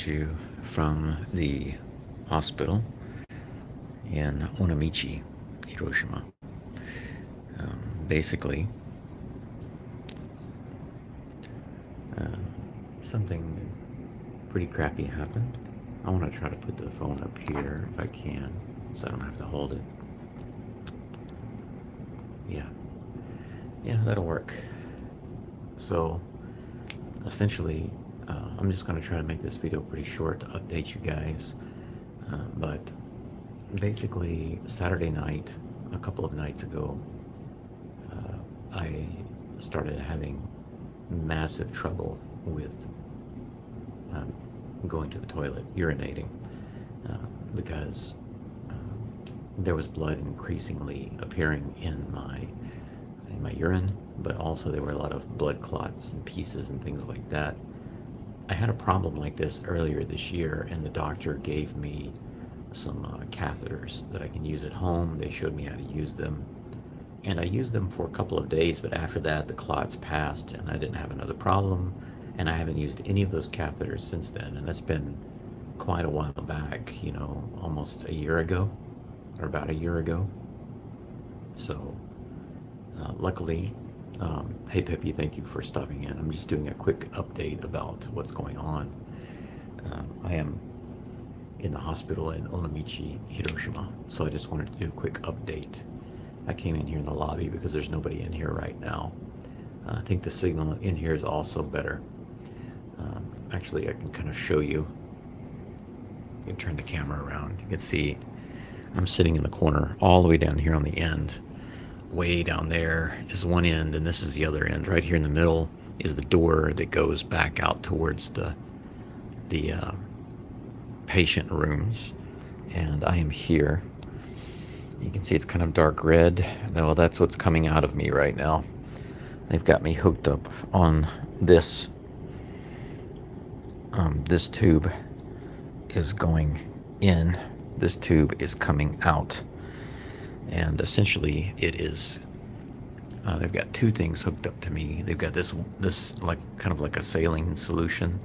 at you from the hospital in Onomichi, Hiroshima. Basically, uh, something pretty crappy happened. I want to try to put the phone up here if I can, so I don't have to hold it. Yeah, yeah, that'll work. So, essentially, I'm just going to try to make this video pretty short to update you guys. But basically, Saturday night, a couple of nights ago, I started having massive trouble with um, going to the toilet, urinating, uh, because there was blood increasingly appearing in my urine, but also there were a lot of blood clots and pieces and things like that. I had a problem like this earlier this year, and the doctor gave me some catheters that I can use at home. They showed me how to use them, and I used them for a couple of days, but after that, the clots passed, and I didn't have another problem, and I haven't used any of those catheters since then, and that's been quite a while back, almost a year ago, or about a year ago. So, luckily, hey Peppy, thank you for stopping in. I'm just doing a quick update about what's going on. I am in the hospital in Onomichi, Hiroshima, so I just wanted to do a quick update. I came in here in the lobby because there's nobody in here right now. I think the signal in here is also better. Actually, I can kind of show you. You can turn the camera around. You can see I'm sitting in the corner all the way down here on the end. Way down there is one end, and this is the other end. Right here in the middle is the door that goes back out towards the patient rooms, and I am here. You can see it's kind of dark red. Well, that's what's coming out of me right now. They've got me hooked up on this. This tube is going in. This tube is coming out. And essentially it is, they've got two things hooked up to me. They've got this like kind of like a saline solution.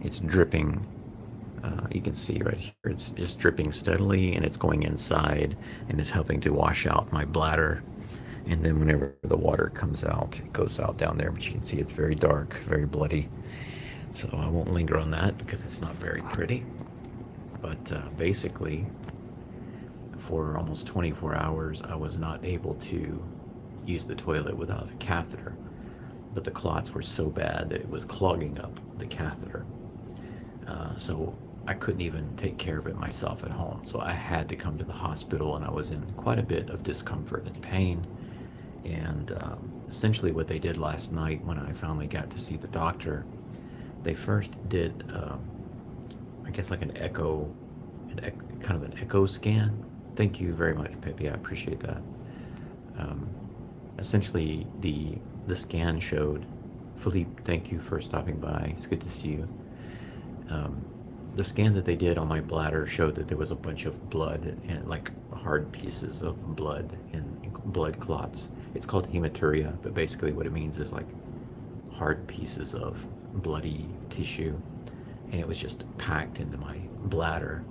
It's dripping. You can see right here, it's just dripping steadily, and it's going inside and is helping to wash out my bladder. And then whenever the water comes out, it goes out down there, but you can see it's very dark, very bloody. So I won't linger on that because it's not very pretty. But basically, for almost 24 hours, I was not able to use the toilet without a catheter. But the clots were so bad that it was clogging up the catheter. So I couldn't even take care of it myself at home. So I had to come to the hospital, and I was in quite a bit of discomfort and pain. And essentially what they did last night when I finally got to see the doctor, they first did, I guess like an echo, kind of an echo scan. Thank you very much, Pepe. I appreciate that. Essentially, the scan showed, Philippe, thank you for stopping by. It's good to see you. The scan that they did on my bladder showed that there was a bunch of blood and like hard pieces of blood and blood clots. It's called hematuria, but basically what it means is like hard pieces of bloody tissue, and it was just packed into my bladder.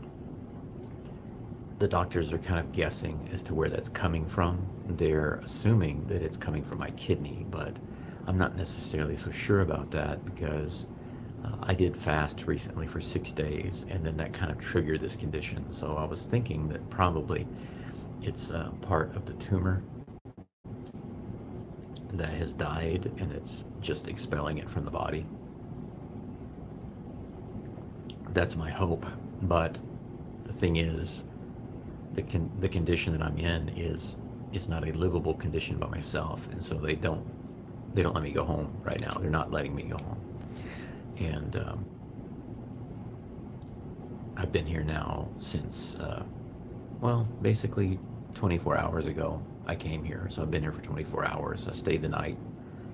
The doctors are kind of guessing as to where that's coming from. They're assuming that it's coming from my kidney, but I'm not necessarily so sure about that because I did fast recently for 6 days, and then that kind of triggered this condition. So I was thinking that probably it's part of the tumor that has died, and it's just expelling it from the body. That's my hope. But the thing is, the condition that I'm in is not a livable condition by myself, and so they don't let me go home right now. They're not letting me go home, and I've been here now since basically 24 hours ago. I came here, so I've been here for 24 hours. I stayed the night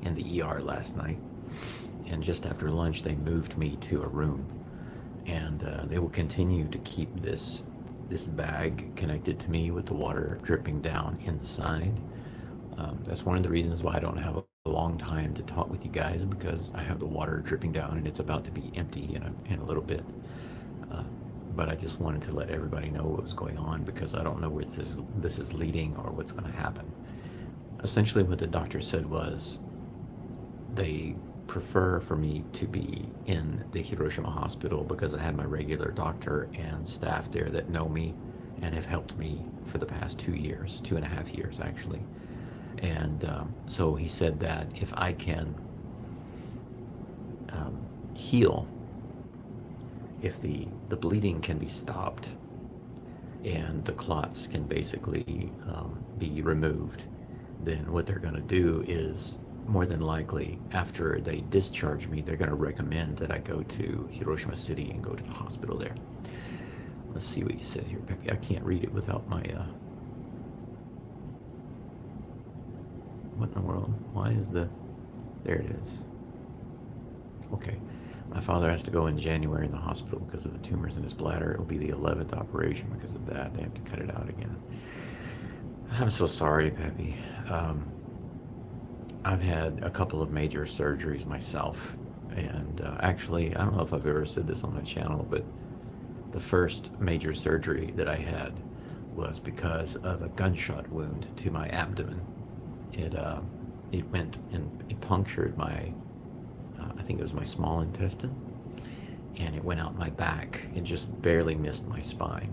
in the ER last night, and just after lunch they moved me to a room, and they will continue to keep this bag connected to me with the water dripping down inside. That's one of the reasons why I don't have a a long time to talk with you guys because I have the water dripping down and it's about to be empty in a little bit. Uh, but I just wanted to let everybody know what was going on because I don't know where this is leading or what's going to happen. Essentially, what the doctor said was they prefer for me to be in the Hiroshima hospital because I have my regular doctor and staff there that know me and have helped me for the past 2 years, 2.5 years actually. And so he said that if I can heal, if the bleeding can be stopped and the clots can basically be removed, then what they're going to do is more than likely after they discharge me, they're going to recommend that I go to Hiroshima City and go to the hospital there. Let's see what you said here, Pepe. I can't read it without my what in the world? Why is there it is. Okay. My father has to go in January in the hospital because of the tumors in his bladder. It will be the 11th operation because of that. They have to cut it out again. I'm so sorry, Pepe. I've had a couple of major surgeries myself. And actually, I don't know if I've ever said this on my channel, but the first major surgery that I had was because of a gunshot wound to my abdomen. It went and it punctured my, I think it was my small intestine, and it went out my back. It just barely missed my spine.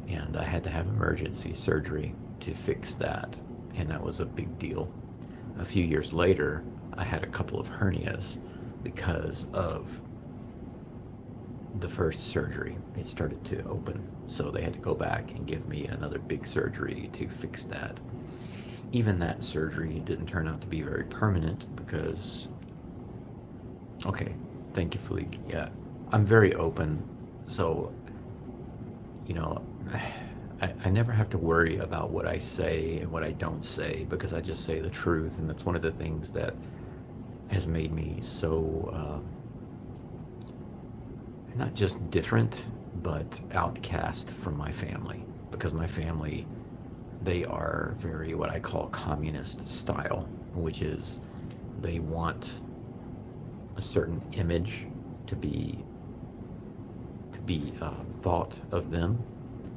And I had to have emergency surgery to fix that, and that was a big deal. A few years later, I had a couple of hernias because of the first surgery. It started to open, so they had to go back and give me another big surgery to fix that. Even that surgery didn't turn out to be very permanent because, okay, thank you, Philippe. Yeah, I'm very open, so, you know, I never have to worry about what I say and what I don't say because I just say the truth, and that's one of the things that has made me so, not just different, but outcast from my family, because my family, they are very what I call communist style, which is they want a certain image to be thought of them,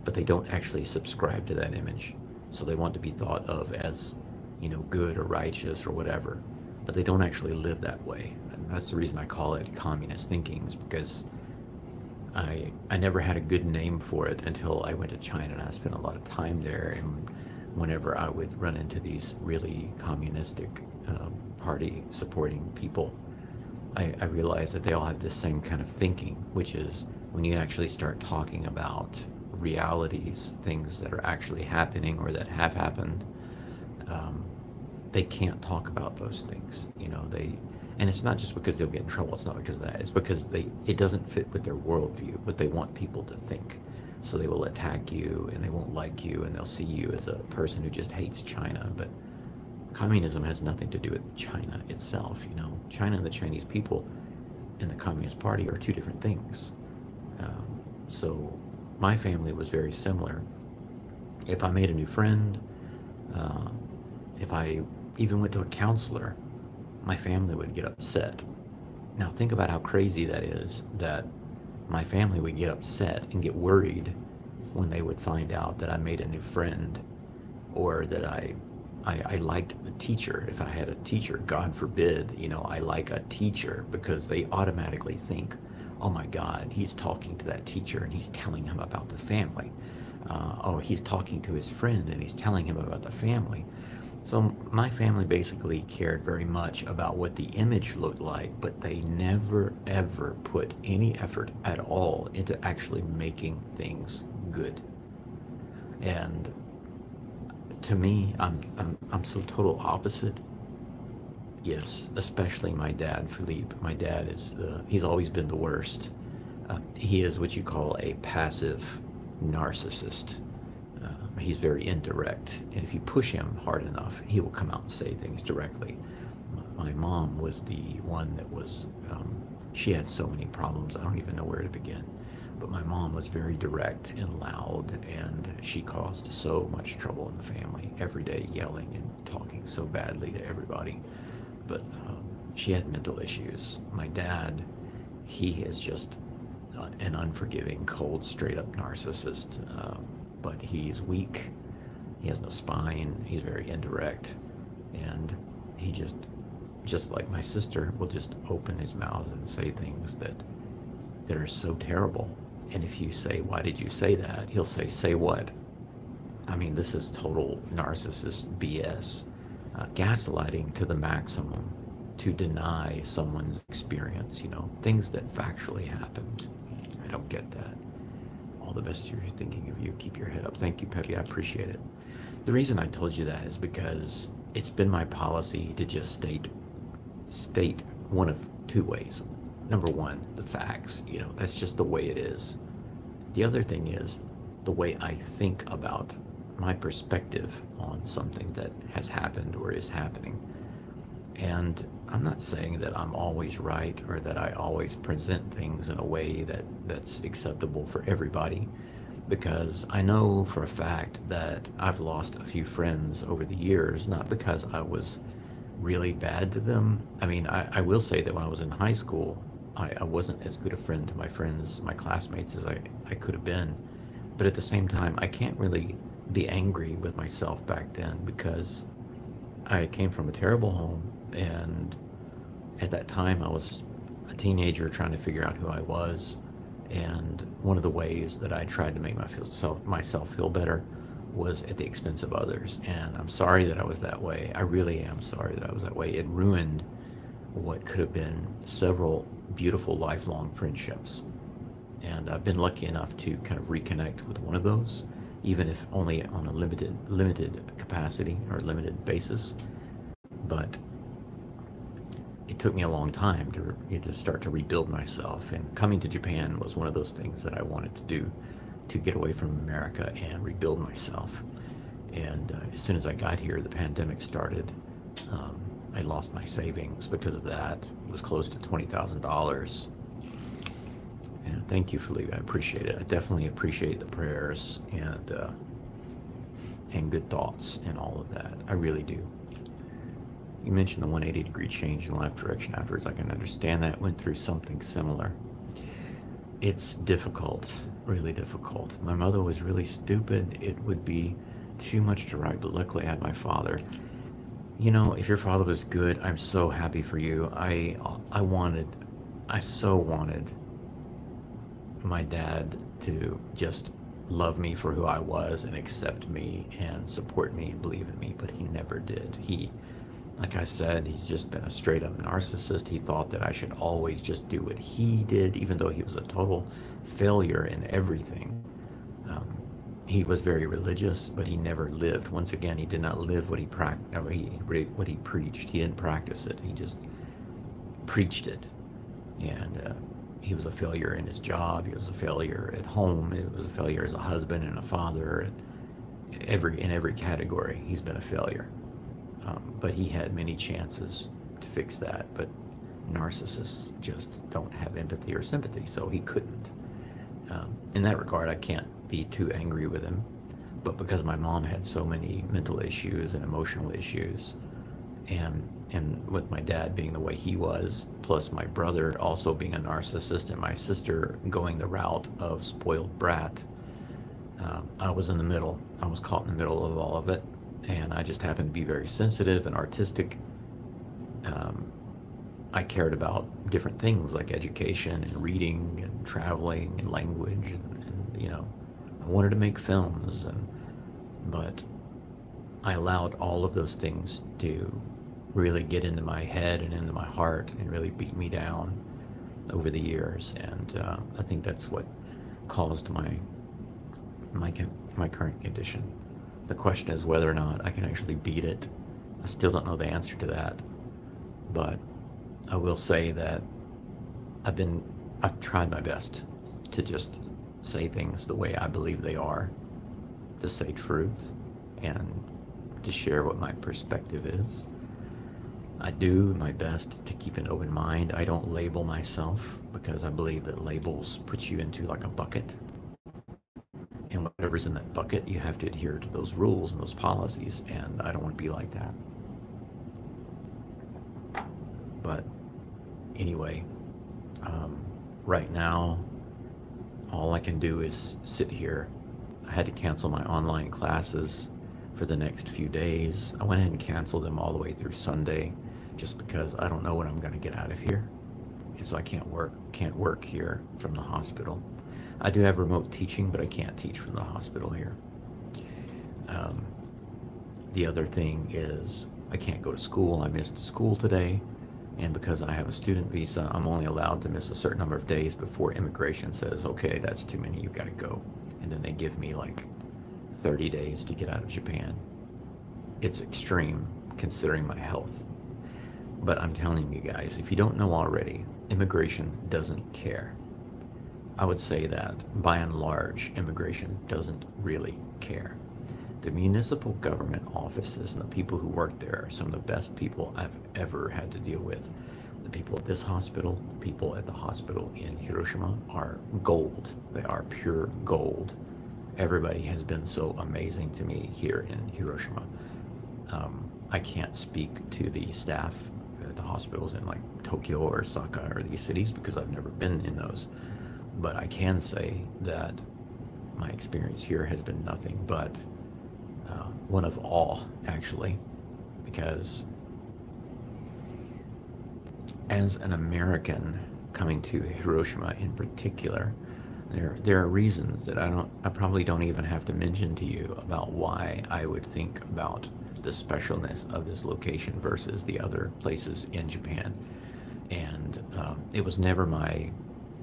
but they don't actually subscribe to that image. So they want to be thought of as, you know, good or righteous or whatever, but they don't actually live that way. And that's the reason I call it communist thinking, is because I never had a good name for it until I went to China and I spent a lot of time there. And whenever I would run into these really communistic party supporting people, I realized that they all have this same kind of thinking, which is when you actually start talking about realities, things that are actually happening or that have happened, they can't talk about those things. You know, and it's not just because they'll get in trouble. It's not because of that. It's because it doesn't fit with their worldview, but they want people to think. So they will attack you and they won't like you and they'll see you as a person who just hates China. But communism has nothing to do with China itself. You know, China and the Chinese people and the Communist Party are two different things. So my family was very similar. If I made a new friend, if I even went to a counselor, my family would get upset. Now think about how crazy that is, that my family would get upset and get worried when they would find out that I made a new friend, or that I liked a teacher. If I had a teacher, God forbid, you know, I like a teacher, because they automatically think, oh my God, he's talking to that teacher and he's telling him about the family. Oh, he's talking to his friend and he's telling him about the family. So my family basically cared very much about what the image looked like, but they never ever put any effort at all into actually making things good. And to me, I'm so total opposite. Yes, especially my dad, Philippe. My dad he's always been the worst. He is what you call a passive narcissist. He's very indirect, and if you push him hard enough, he will come out and say things directly. My mom was the one that was, she had so many problems, I don't even know where to begin. But my mom was very direct and loud, and she caused so much trouble in the family, every day yelling and talking so badly to everybody. but she had mental issues. My dad, he is just an unforgiving, cold, straight up narcissist. But he's weak. He has no spine. He's very indirect, and he just like my sister, will just open his mouth and say things that are so terrible. And if you say, "Why did you say that?" he'll say what? I mean, this is total narcissist BS. Gaslighting to the maximum to deny someone's experience, things that factually happened. I don't get that. All the best you're thinking of you. Keep your head up. Thank you, Peppy. I appreciate it. The reason I told you that is because it's been my policy to just state one of two ways. Number one, the facts. That's just the way it is. The other thing is the way I think about my perspective on something that has happened or is happening. And I'm not saying that I'm always right or that I always present things in a way that's acceptable for everybody, because I know for a fact that I've lost a few friends over the years, not because I was really bad to them. I mean, I will say that when I was in high school, I wasn't as good a friend to my friends, my classmates, as I could have been. But at the same time, I can't really be angry with myself back then, because I came from a terrible home, and at that time I was a teenager trying to figure out who I was. And one of the ways that I tried to make myself feel better was at the expense of others. And I'm sorry that I was that way. I really am sorry that I was that way. It ruined what could have been several beautiful lifelong friendships. And I've been lucky enough to kind of reconnect with one of those, even if only on a limited capacity or limited basis. But it took me a long time to start to rebuild myself. And coming to Japan was one of those things that I wanted to do, to get away from America and rebuild myself. And as soon as I got here, the pandemic started. I lost my savings because of that. It was close to $20,000. And thank you, Felipe. I appreciate it. I definitely appreciate the prayers and good thoughts and all of that. I really do. You mentioned the 180-degree change in life direction afterwards. I can understand that. Went through something similar. It's difficult, really difficult. My mother was really stupid. It would be too much to write, but luckily I had my father. If your father was good, I'm so happy for you. I so wanted my dad to just love me for who I was and accept me and support me and believe in me, but he never did. Like I said, he's just been a straight up narcissist. He thought that I should always just do what he did, even though he was a total failure in everything. He was very religious, but he never lived. Once again, he did not live what he preached. He didn't practice it. He just preached it. And he was a failure in his job. He was a failure at home. He was a failure as a husband and a father. In every category, he's been a failure. But he had many chances to fix that. But narcissists just don't have empathy or sympathy, so he couldn't. In that regard, I can't be too angry with him. But because my mom had so many mental issues and emotional issues, and with my dad being the way he was, plus my brother also being a narcissist, and my sister going the route of spoiled brat, I was in the middle. I was caught in the middle of all of it. And I just happened to be very sensitive and artistic. I cared about different things like education and reading and traveling and language, and I wanted to make films, but I allowed all of those things to really get into my head and into my heart and really beat me down over the years. And I think that's what caused my current condition. The question is whether or not I can actually beat it. I still don't know the answer to that, but I will say that I've tried my best to just say things the way I believe they are, to say truth, and to share what my perspective is. I do my best to keep an open mind. I don't label myself, because I believe that labels put you into like a bucket. And whatever's in that bucket, you have to adhere to those rules and those policies, and I don't want to be like that. But anyway, right now, all I can do is sit here. I had to cancel my online classes for the next few days. I went ahead and canceled them all the way through Sunday just because I don't know when I'm going to get out of here. And so I can't work here from the hospital. I do have remote teaching, but I can't teach from the hospital here. The other thing is I can't go to school. I missed school today, and because I have a student visa, I'm only allowed to miss a certain number of days before immigration says, okay, that's too many, you gotta go. And then they give me like 30 days to get out of Japan. It's extreme considering my health. But I'm telling you guys, if you don't know already, immigration doesn't care. I would say that by and large, immigration doesn't really care. The municipal government offices and the people who work there are some of the best people I've ever had to deal with. The people at this hospital, the people at the hospital in Hiroshima are gold. They are pure gold. Everybody has been so amazing to me here in Hiroshima. I can't speak to the staff at the hospitals in like Tokyo or Osaka or these cities because I've never been in those. But I can say that my experience here has been nothing but one of awe, actually, because as an American coming to Hiroshima in particular, there are reasons that I probably don't even have to mention to you about why I would think about the specialness of this location versus the other places in Japan. And it was never my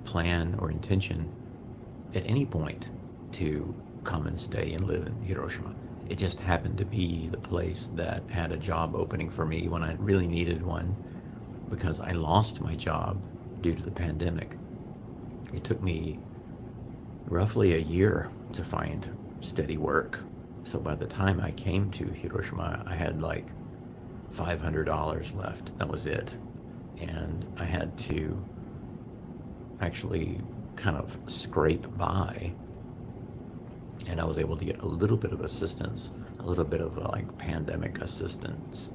plan or intention at any point to come and stay and live in Hiroshima. It just happened to be the place that had a job opening for me when I really needed one, because I lost my job due to the pandemic. It took me roughly a year to find steady work. So by the time I came to Hiroshima, I had like $500 left. That was it. And I had to actually kind of scrape by, and I was able to get a little bit of assistance, a little bit of like pandemic assistance,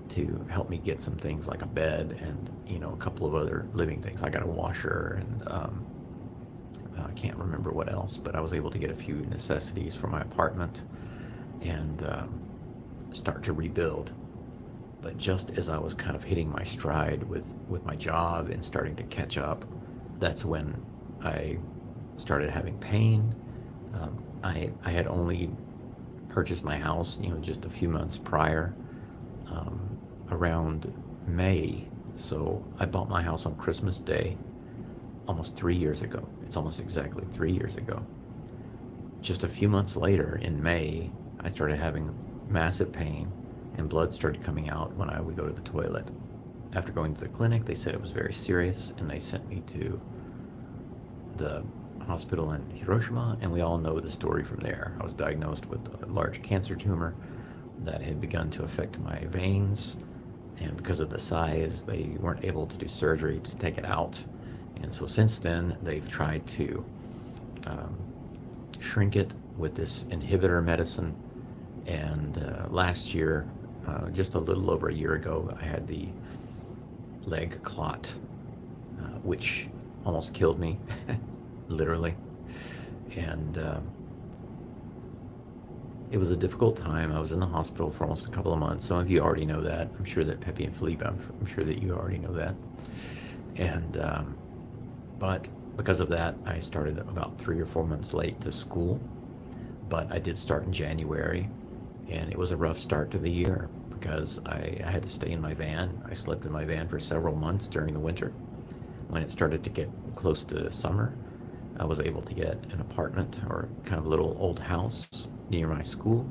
to help me get some things like a bed and a couple of other living things. I got a washer and I can't remember what else, but I was able to get a few necessities for my apartment and start to rebuild. But just as I was kind of hitting my stride with my job and starting to catch up, that's when I started having pain. I had only purchased my house, just a few months prior, around May. So I bought my house on Christmas Day almost 3 years ago. It's almost exactly 3 years ago. Just a few months later, in May, I started having massive pain and blood started coming out when I would go to the toilet. After going to the clinic, they said it was very serious and they sent me to the hospital in Hiroshima, and we all know the story from there. I was diagnosed with a large cancer tumor that had begun to affect my veins, and because of the size, they weren't able to do surgery to take it out. And so since then, they've tried to shrink it with this inhibitor medicine. And last year, just a little over a year ago, I had the leg clot, which almost killed me, literally. And it was a difficult time. I was in the hospital for almost a couple of months. Some of you already know that. I'm sure that Pepe and Felipe, I'm sure that you already know that. And but because of that, I started about 3 or 4 months late to school. But I did start in January, and it was a rough start to the year because I had to stay in my van. I slept in my van for several months during the winter. When it started to get close to summer, I was able to get an apartment or kind of a little old house near my school.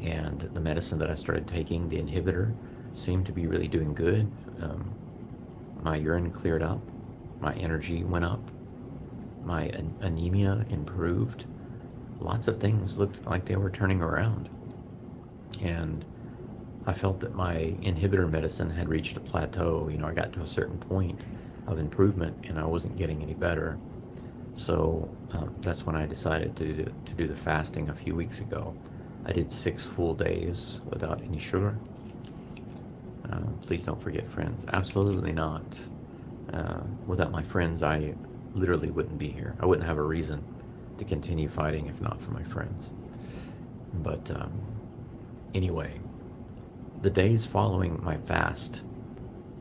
And the medicine that I started taking, the inhibitor, seemed to be really doing good. My urine cleared up, my energy went up, my anemia improved. Lots of things looked like they were turning around. And I felt that my inhibitor medicine had reached a plateau. I got to a certain point of improvement and I wasn't getting any better. So that's when I decided to do the fasting a few weeks ago. I did 6 full days without any sugar. Please don't forget friends. Absolutely not. Without my friends, I literally wouldn't be here. I wouldn't have a reason to continue fighting if not for my friends. But anyway, the days following my fast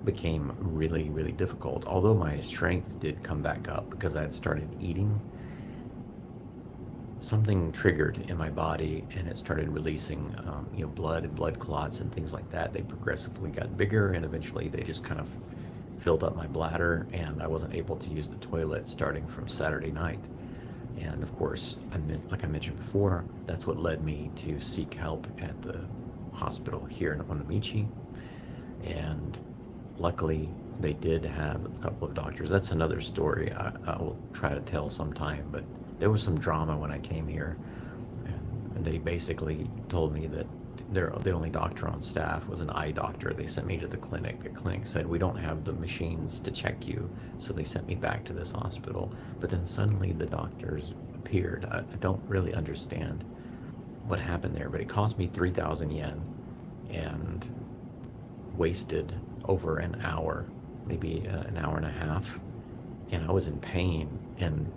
became really, really difficult. Although my strength did come back up because I had started eating, something triggered in my body and it started releasing blood and blood clots and things like that. They progressively got bigger and eventually they just kind of filled up my bladder, and I wasn't able to use the toilet starting from Saturday night. And of course, like I mentioned before, that's what led me to seek help at the hospital here in Onomichi. And luckily, they did have a couple of doctors. That's another story I will try to tell sometime, but there was some drama when I came here. And they basically told me that the only doctor on staff was an eye doctor. They sent me to the clinic. The clinic said, we don't have the machines to check you. So they sent me back to this hospital. But then suddenly the doctors appeared. I don't really understand what happened there, but it cost me 3,000 yen and wasted over an hour, maybe an hour and a half. And I was in pain and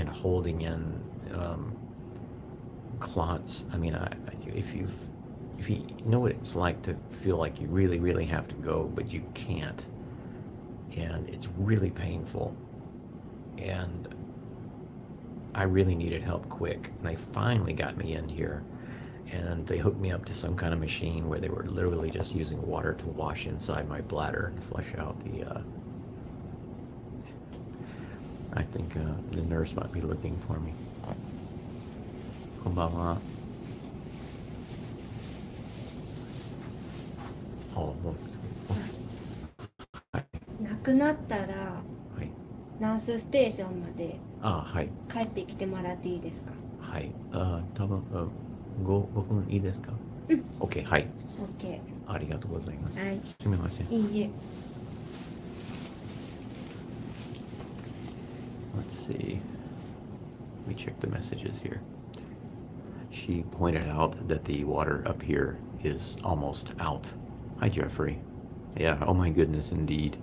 holding in clots. I mean, if you know what it's like to feel like you really, really have to go, but you can't, and it's really painful, and I really needed help quick, and they finally got me in here, and they hooked me up to some kind of machine where they were literally just using water to wash inside my bladder and flush out the, I think the nurse might be looking for me. こんばんは。もう亡くなったら、はい、ナースステーションまではい、帰ってきてもらっていいですか？はい、多分5分いいですか？うん。OK、はい。OK。ありがとうございます。はい。すみません。いいえ。Let's see. Let me check the messages here. She pointed out that the water up here is almost out. Hi, Jeffrey. Yeah, oh my goodness, indeed.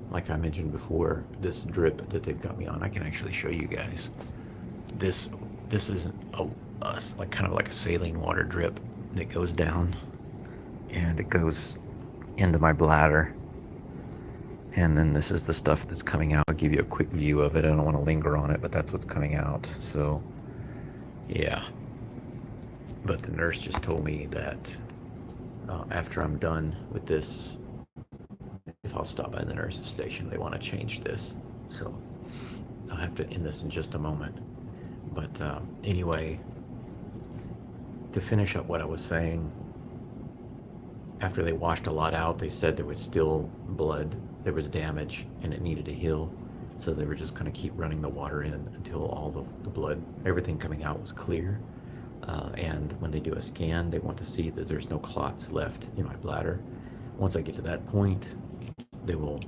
Like I mentioned before, this drip that they've got me on, I can actually show you guys. This is like kind of like a saline water drip that goes down, and it goes into my bladder. And then this is the stuff that's coming out. I'll give you a quick view of it. I don't want to linger on it, but that's what's coming out. So, yeah. But the nurse just told me that after I'm done with this, if I'll stop by the nurse's station, they want to change this. So I'll have to end this in just a moment. But anyway, to finish up what I was saying, after they washed a lot out, they said there was still blood, there was damage, and it needed to heal. So they were just going to keep running the water in until all the blood, everything coming out was clear. And when they do a scan, they want to see that there's no clots left in my bladder. Once I get to that point, they will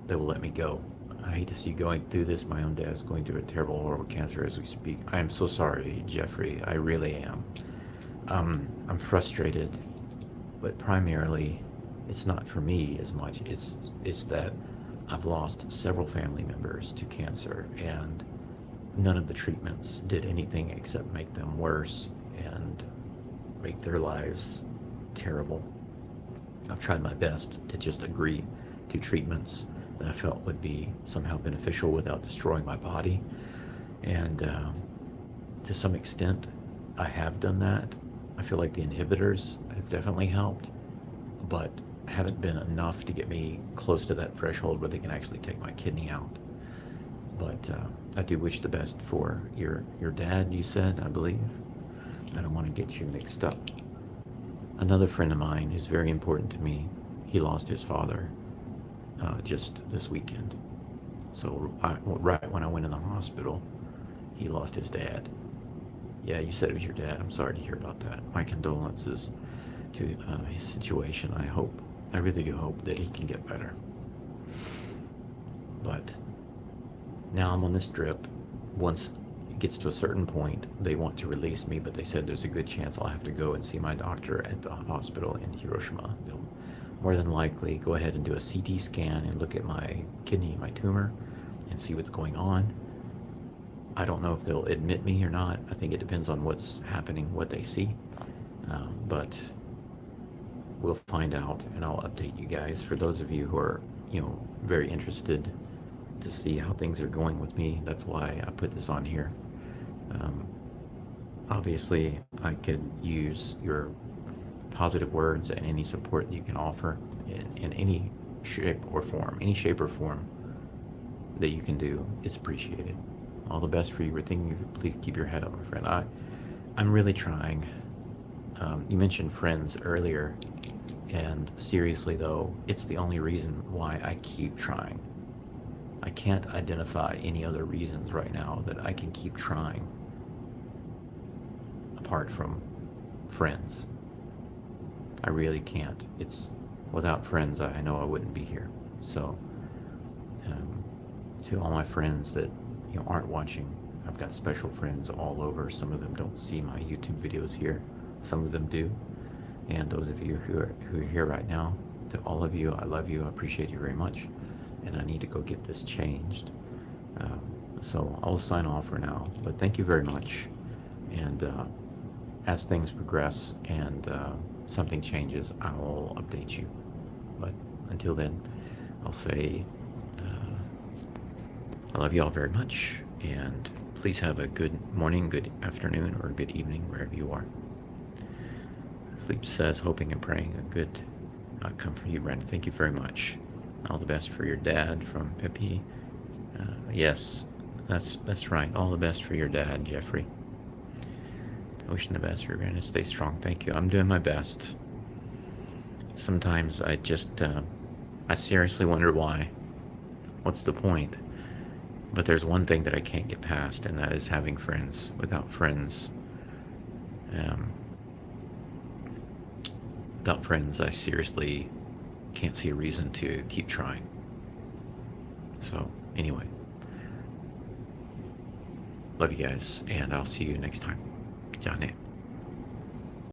let me go. I hate to see you going through this. My own dad is going through a terrible, horrible cancer as we speak. I am so sorry, Jeffrey. I really am. I'm frustrated, but primarily, it's not for me as much. It's that I've lost several family members to cancer, and none of the treatments did anything except make them worse and make their lives terrible. I've tried my best to just agree to treatments that I felt would be somehow beneficial without destroying my body. And to some extent, I have done that. I feel like the inhibitors have definitely helped, but haven't been enough to get me close to that threshold where they can actually take my kidney out. But I do wish the best for your dad, you said, I believe. I don't want to get you mixed up. Another friend of mine who's very important to me, he lost his father just this weekend. So right when I went in the hospital, he lost his dad. Yeah, you said it was your dad. I'm sorry to hear about that. My condolences to his situation. I really do hope that he can get better. But now I'm on this drip. Once it gets to a certain point, they want to release me, but they said there's a good chance I'll have to go and see my doctor at the hospital in Hiroshima. They'll more than likely go ahead and do a CT scan and look at my kidney, my tumor, and see what's going on. I don't know if they'll admit me or not. I think it depends on what's happening, what they see. But we'll find out, and I'll update you guys. For those of you who are, very interested to see how things are going with me, that's why I put this on here. Obviously, I could use your positive words and any support that you can offer in any shape or form, that you can do is appreciated. All the best for you. We're thinking of you. Please keep your head up, my friend. I'm really trying. You mentioned friends earlier, and seriously though, it's the only reason why I keep trying. I can't identify any other reasons right now that I can keep trying apart from friends. I really can't. It's without friends, I know I wouldn't be here. So to all my friends that aren't watching, I've got special friends all over. Some of them don't see my YouTube videos here, some of them do. And those of you who are here right now, to all of you, I love you, I appreciate you very much, and I need to go get this changed. So I'll sign off for now, but thank you very much. And as things progress and something changes, I will update you. But until then, I'll say I love you all very much, and please have a good morning, good afternoon, or good evening wherever you are. Sleep says, hoping and praying a good outcome for you, Brandon. Thank you very much. All the best for your dad from Pepe. Yes, that's right. All the best for your dad, Jeffrey. Wishing the best for your Brandon. Stay strong. Thank you. I'm doing my best. Sometimes I just, I seriously wonder why. What's the point? But there's one thing that I can't get past, and that is having friends. Without friends, I seriously can't see a reason to keep trying. So, anyway. Love you guys, and I'll see you next time. じゃあね。